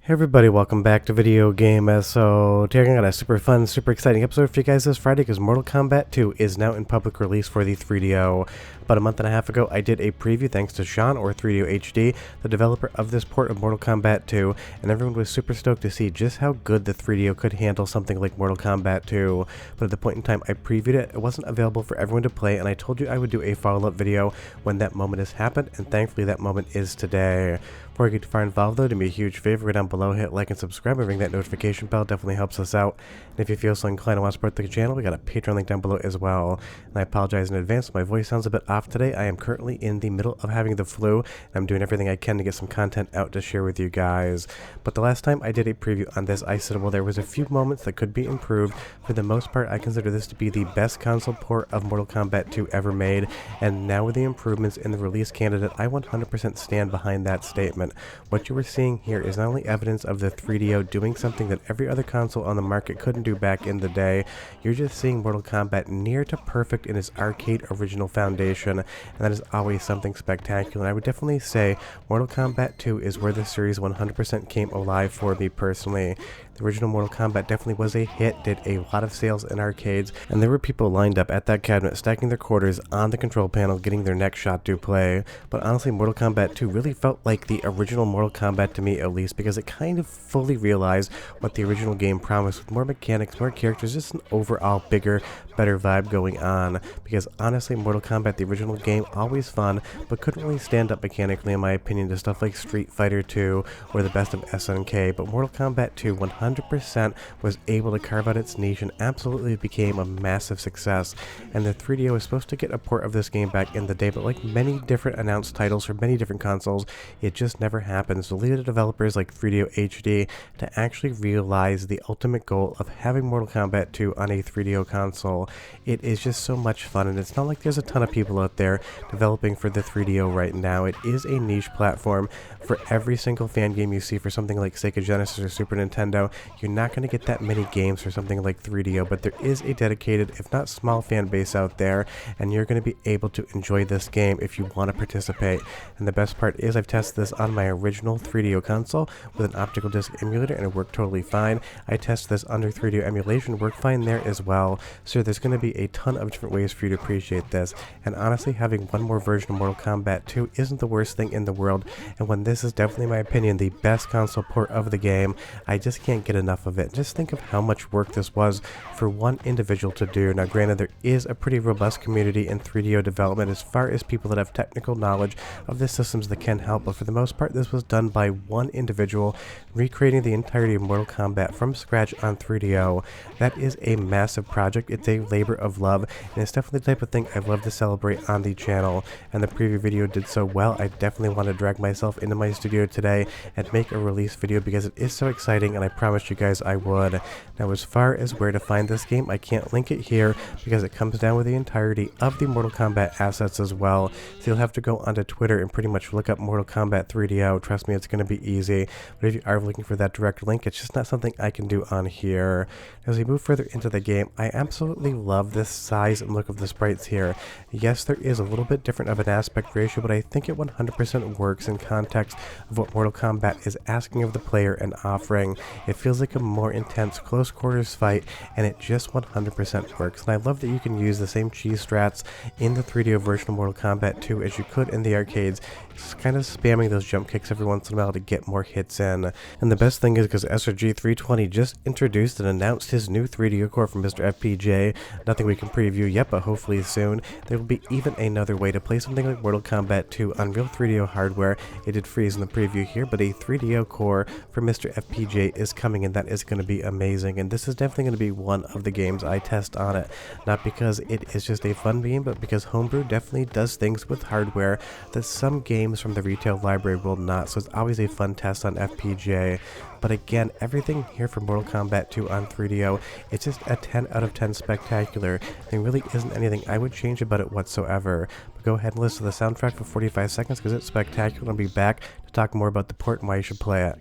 Hey everybody, welcome back to Video Game. So today I got a super fun, super exciting episode for you guys this Friday because Mortal Kombat 2 is now in public release for the 3DO. About a month and a half ago, I did a preview thanks to Sean, or 3DO HD, the developer of this port of Mortal Kombat 2, and everyone was super stoked to see just how good the 3DO could handle something like Mortal Kombat 2. But at the point in time I previewed it, it wasn't available for everyone to play, and I told you I would do a follow-up video when that moment has happened, and thankfully that moment is today. Before I get too far involved though, do me a huge favor, go down below, hit like and subscribe, and ring that notification bell, definitely helps us out. And if you feel so inclined and want to support the channel, we got a Patreon link down below as well. And I apologize in advance if my voice sounds a bit off today. I am currently in the middle of having the flu, and I'm doing everything I can to get some content out to share with you guys. But the last time I did a preview on this, I said, well, there was a few moments that could be improved. For the most part, I consider this to be the best console port of Mortal Kombat 2 ever made, and now with the improvements in the release candidate, I 100% stand behind that statement. What you are seeing here is not only evidence of the 3DO doing something that every other console on the market couldn't do back in the day, you're just seeing Mortal Kombat near to perfect in its arcade original foundation, and that is always something spectacular. And I would definitely say Mortal Kombat 2 is where the series 100% came alive for me personally. The original Mortal Kombat definitely was a hit, did a lot of sales in arcades, and there were people lined up at that cabinet stacking their quarters on the control panel getting their next shot to play. But honestly, Mortal Kombat 2 really felt like the original Mortal Kombat to me, at least, because it kind of fully realized what the original game promised, with more mechanics, more characters, just an overall bigger, better vibe going on. Because honestly, Mortal Kombat, the original game, always fun, but couldn't really stand up mechanically in my opinion to stuff like Street Fighter 2 or the best of SNK. But Mortal Kombat 2 100% was able to carve out its niche and absolutely became a massive success. And the 3DO was supposed to get a port of this game back in the day, but like many different announced titles for many different consoles, it just never happened. So leave the developers like 3DO HD to actually realize the ultimate goal of having Mortal Kombat 2 on a 3DO console. It is just so much fun, and it's not like there's a ton of people out there developing for the 3DO right now. It is a niche platform. For every single fan game you see for something like Sega Genesis or Super Nintendo, you're not going to get that many games for something like 3DO, but there is a dedicated, if not small, fan base out there, and you're going to be able to enjoy this game if you want to participate. And the best part is I've tested this on my original 3DO console with an optical disc emulator, and it worked totally fine. I tested this under 3DO emulation, worked fine there as well. So there's going to be a ton of different ways for you to appreciate this, and honestly, having one more version of Mortal Kombat 2 isn't the worst thing in the world, and when this is definitely, in my opinion, the best console port of the game, I just can't get enough of it. Just think of how much work this was for one individual to do. Now granted, there is a pretty robust community in 3DO development as far as people that have technical knowledge of the systems that can help, but for the most part this was done by one individual recreating the entirety of Mortal Kombat from scratch on 3DO. That is a massive project. It's a labor of love, and it's definitely the type of thing I'd love to celebrate on the channel, and the preview video did so well I definitely want to drag myself into my studio today and make a release video because it is so exciting, and I promised you guys I would. Now as far as where to find this game, I can't link it here because it comes down with the entirety of the Mortal Kombat assets as well, so you'll have to go onto Twitter and pretty much look up Mortal Kombat 3DO. Trust me, it's going to be easy, but if you are looking for that direct link, it's just not something I can do on here. As we move further into the game, I absolutely love this size and look of the sprites here. Yes, there is a little bit different of an aspect ratio, but I think it 100% works in context of what Mortal Kombat is asking of the player and offering. It feels like a more intense close quarters fight, and it just 100% works. And I love that you can use the same cheese strats in the 3DO version of Mortal Kombat 2 as you could in the arcades, just kind of spamming those jump kicks every once in a while to get more hits in. And the best thing is because SRG320 just introduced and announced his new 3DO core from MiSTer FPGA. Nothing we can preview yet, but hopefully soon there will be even another way to play something like Mortal Kombat 2 on real 3DO hardware. It did freeze in the preview here, but a 3DO core for MiSTer FPGA is coming, and that is going to be amazing. And this is definitely going to be one of the games I test on it, not because it is just a fun game, but because Homebrew definitely does things with hardware that some games from the retail library will not, so it's always a fun test on FPGA. But again, everything here for Mortal Kombat 2 on 3DO, it's just a 10 out of 10 spectacular. There really isn't anything I would change about it whatsoever. But go ahead and listen to the soundtrack for 45 seconds because it's spectacular. I'll be back to talk more about the port and why you should play it.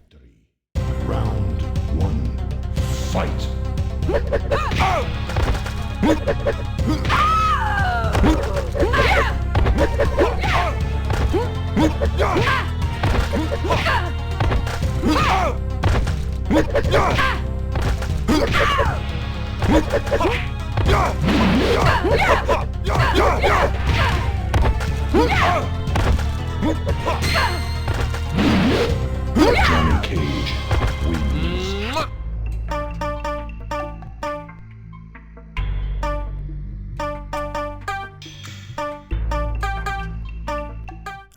Round 1. Fight! Johnny Cage wins.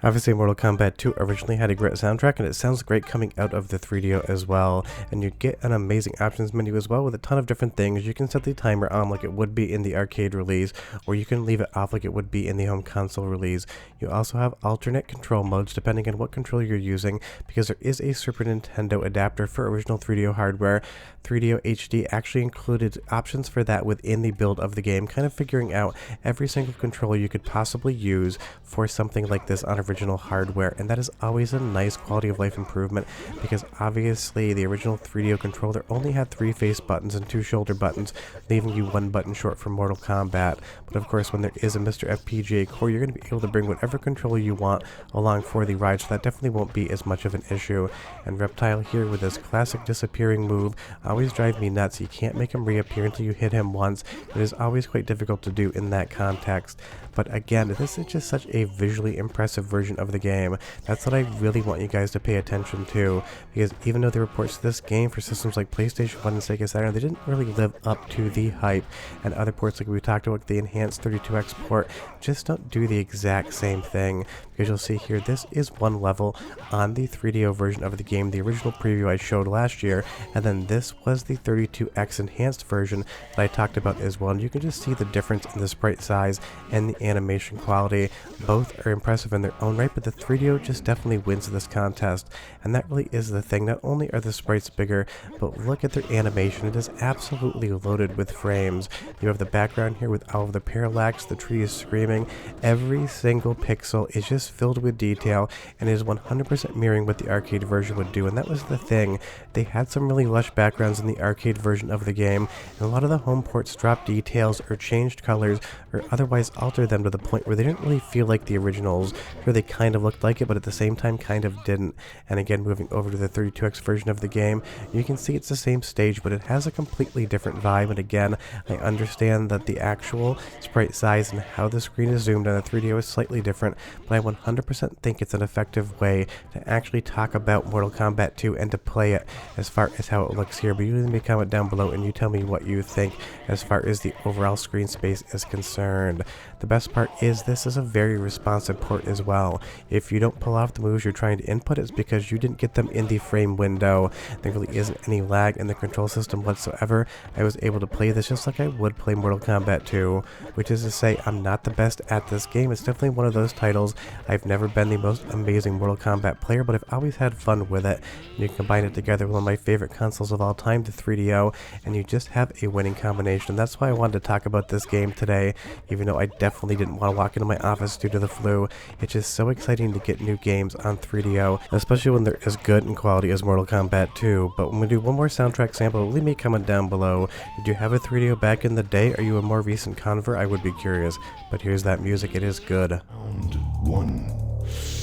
Obviously, Mortal Kombat 2 originally had a great soundtrack, and it sounds great coming out of the 3DO as well. And you get an amazing options menu as well with a ton of different things. You can set the timer on like it would be in the arcade release, or you can leave it off like it would be in the home console release. You also have alternate control modes depending on what controller you're using, because there is a Super Nintendo adapter for original 3DO hardware. 3DO HD actually included options for that within the build of the game, kind of figuring out every single controller you could possibly use for something like this on original hardware, and that is always a nice quality of life improvement, because obviously the original 3DO controller only had 3 face buttons and 2 shoulder buttons, leaving you 1 button short for Mortal Kombat. But of course, when there is a MiSTer FPGA Core, you're going to be able to bring whatever controller you want along for the ride, so that definitely won't be as much of an issue. And Reptile here with this classic disappearing move always drive me nuts. You can't make him reappear until you hit him once. It is always quite difficult to do in that context. But again, this is just such a visually impressive version of the game. That's what I really want you guys to pay attention to, because even though the reports to this game for systems like PlayStation 1 and Sega Saturn, they didn't really live up to the hype, and other ports like we talked about, the enhanced 32X port, just don't do the exact same thing. Because you'll see here, this is one level on the 3DO version of the game, the original preview I showed last year, and then this was the 32X enhanced version that I talked about as well. And you can just see the difference in the sprite size and the animation quality. Both are impressive in their own right, but the 3DO just definitely wins this contest, and that really is the thing. Not only are the sprites bigger, but look at their animation. It is absolutely loaded with frames. You have the background here with all of the parallax, the tree is screaming. Every single pixel is just filled with detail, and is 100% mirroring what the arcade version would do. And that was the thing. They had some really lush backgrounds in the arcade version of the game, and a lot of the home ports dropped details or changed colors or otherwise altered them to the point where they didn't really feel like the originals, where they kind of looked like it but at the same time kind of didn't. And again, moving over to the 32X version of the game, you can see it's the same stage, but it has a completely different vibe. And again, I understand that the actual sprite size and how the screen is zoomed on the 3DO is slightly different, but I 100% think it's an effective way to actually talk about Mortal Kombat 2 and to play it as far as how it looks here. But you leave me a comment down below and you tell me what you think as far as the overall screen space is concerned. The best part is this is a very responsive port as well. If you don't pull off the moves you're trying to input, it's because you didn't get them in the frame window. There really isn't any lag in the control system whatsoever. I was able to play this just like I would play Mortal Kombat 2, which is to say I'm not the best at this game. It's definitely one of those titles. I've never been the most amazing Mortal Kombat player, but I've always had fun with it. And you combine it together with one of my favorite consoles of all time, the 3DO, and you just have a winning combination. That's why I wanted to talk about this game today, even though I definitely didn't want to walk into my office due to the flu. It's just so exciting to get new games on 3DO, especially when they're as good in quality as Mortal Kombat 2. But when we do one more soundtrack sample, leave me a comment down below. Did you have a 3DO back in the day? Are you a more recent convert? I would be curious. But here's that music. It is good. Round 1.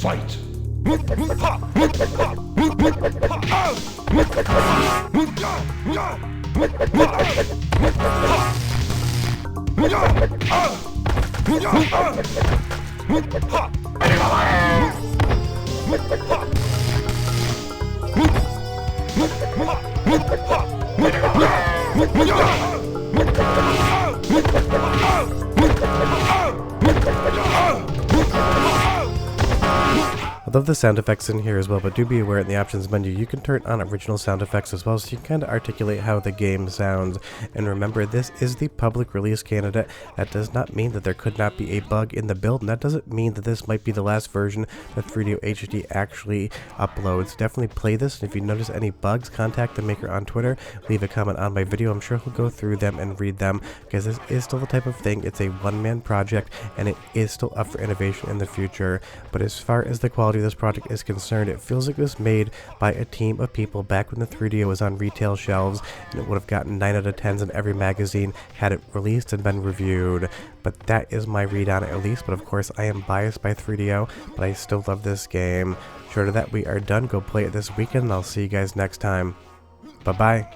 Fight! I love the sound effects in here as well, but do be aware in the options menu you can turn on original sound effects as well, so you can kind of articulate how the game sounds. And remember, this is the public release candidate. That does not mean that there could not be a bug in the build, and that doesn't mean that this might be the last version that 3DO HD actually uploads. Definitely play this, and if you notice any bugs, contact the maker on Twitter, leave a comment on my video. I'm sure he'll go through them and read them, because this is still the type of thing. It's a one-man project, and it is still up for innovation in the future. But as far as the quality of this project is concerned, it feels like it was made by a team of people back when the 3DO was on retail shelves, and it would have gotten 9 out of 10s in every magazine had it released and been reviewed. But that is my read on it, at least. But of course I am biased by 3DO, but I still love this game. Short of that, we are done. Go play it this weekend, and I'll see you guys next time. Bye-bye.